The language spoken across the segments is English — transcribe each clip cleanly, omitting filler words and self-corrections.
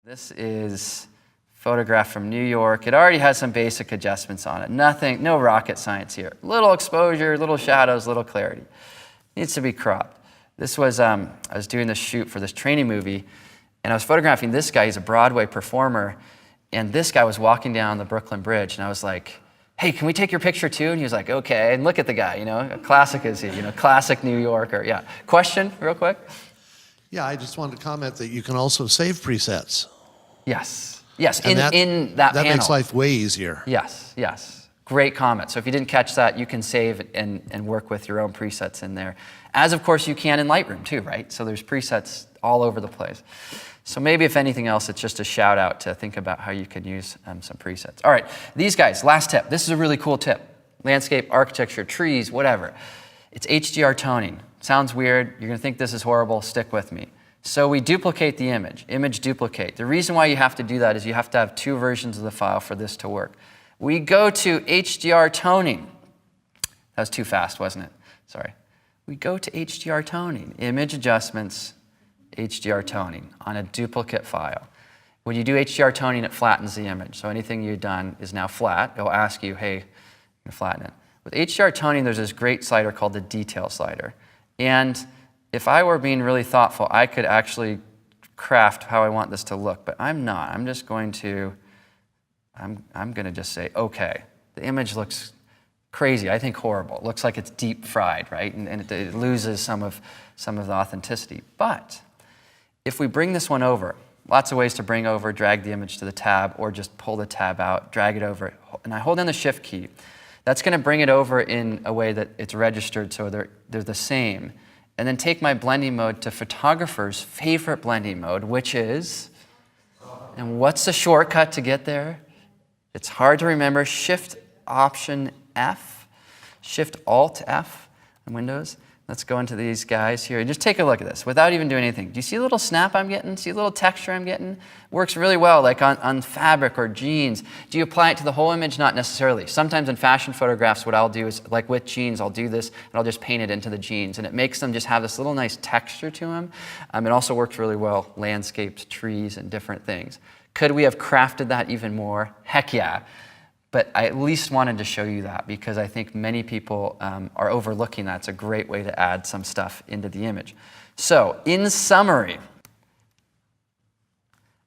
This is a photograph from New York. It already has some basic adjustments on it. Nothing, no rocket science here. Little exposure, little shadows, little clarity. Needs to be cropped. This was, I was doing this shoot for this training movie, and I was photographing this guy. He's a Broadway performer, and this guy was walking down the Brooklyn Bridge, and I was like, hey, can we take your picture too? And he was like, okay. And look at the guy, you know, a classic is he, you know, classic New Yorker. Yeah. Question, real quick? Yeah, I just wanted to comment that you can also save presets. Yes. Yes, And in that panel. That makes life way easier. Yes, yes. Great comment. So if you didn't catch that, you can save and work with your own presets in there. As, of course, you can in Lightroom too, right? So there's presets all over the place. So maybe if anything else, it's just a shout out to think about how you can use some presets. All right, these guys, last tip. This is a really cool tip. Landscape, architecture, trees, whatever. It's HDR toning. Sounds weird. You're gonna think this is horrible. Stick with me. So we duplicate the image duplicate. The reason why you have to do that is you have to have two versions of the file for this to work. We go to HDR toning. That was too fast, wasn't it? Sorry. We go to HDR toning, image adjustments, HDR toning on a duplicate file. When you do HDR toning, it flattens the image. So anything you've done is now flat. It'll ask you, hey, flatten it. With HDR toning, there's this great slider called the detail slider. And if I were being really thoughtful, I could actually craft how I want this to look, but I'm not. I'm just going to, I'm going to just say, okay, the image looks crazy. I think horrible. It looks like it's deep fried, right? And it loses some of the authenticity. But if we bring this one over, lots of ways to bring over, drag the image to the tab, or just pull the tab out, drag it over, and I hold down the Shift key. That's going to bring it over in a way that it's registered so they're the same. And then take my blending mode to photographer's favorite blending mode, which is, and what's the shortcut to get there? It's hard to remember. Shift Option F, Shift Alt F on Windows. Let's go into these guys here and just take a look at this without even doing anything. Do you see a little snap I'm getting? See a little texture I'm getting? Works really well, like on fabric or jeans. Do you apply it to the whole image? Not necessarily. Sometimes in fashion photographs, what I'll do is, like with jeans, I'll do this and I'll just paint it into the jeans, and it makes them just have this little nice texture to them. It also works really well, landscapes, trees, and different things. Could we have crafted that even more? Heck yeah. But I at least wanted to show you that because I think many people are overlooking that. It's a great way to add some stuff into the image. So, in summary,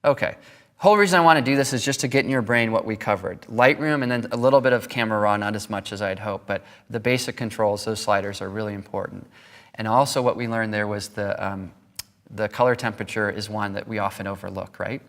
okay, whole reason I want to do this is just to get in your brain what we covered. Lightroom and then a little bit of Camera Raw, not as much as I'd hoped, but the basic controls, those sliders are really important. And also what we learned there was the color temperature is one that we often overlook, right?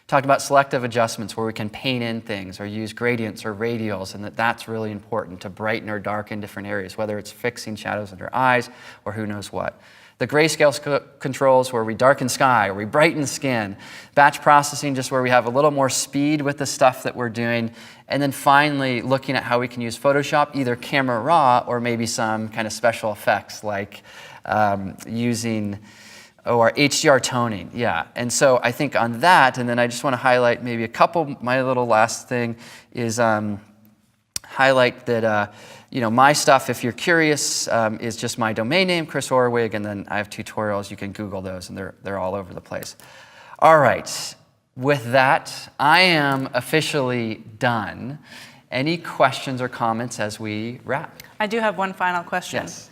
Talked about selective adjustments where we can paint in things or use gradients or radials, and that's really important to brighten or darken different areas, whether it's fixing shadows under eyes or who knows what. The grayscale controls where we darken sky or we brighten skin. Batch processing, just where we have a little more speed with the stuff that we're doing. And then finally, looking at how we can use Photoshop, either Camera Raw or maybe some kind of special effects like using or HDR toning, yeah. And so I think on that, and then I just want to highlight maybe a couple, my little last thing is highlight that, you know, my stuff, if you're curious, is just my domain name, Chris Orwig, and then I have tutorials. You can Google those, and they're all over the place. All right, with that, I am officially done. Any questions or comments as we wrap? I do have one final question. Yes.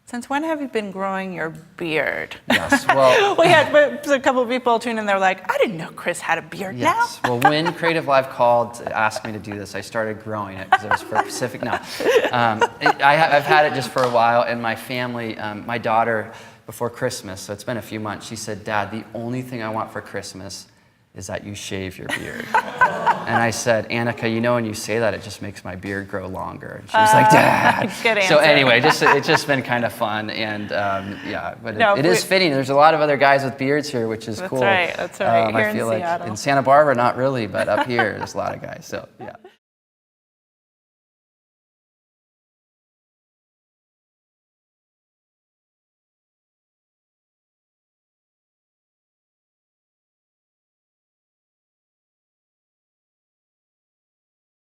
Since when have you been growing your beard? Yes, well... We had a couple of people tune in, they're like, I didn't know Chris had a beard now. Yes, well, when Creative Live called to ask me to do this, I started growing it because it was for Pacific. No, I've had it just for a while, and my family, my daughter, before Christmas, so it's been a few months, she said, Dad, the only thing I want for Christmas is that you shave your beard. And I said, Annika, you know when you say that, it just makes my beard grow longer. And she was like, Dad. Good answer. So anyway, it's just been kind of fun, and yeah, but it is fitting. There's a lot of other guys with beards here, which is cool. That's right, that's right. Here I feel in like Seattle. in Santa Barbara, not really, but up here, there's a lot of guys, so yeah.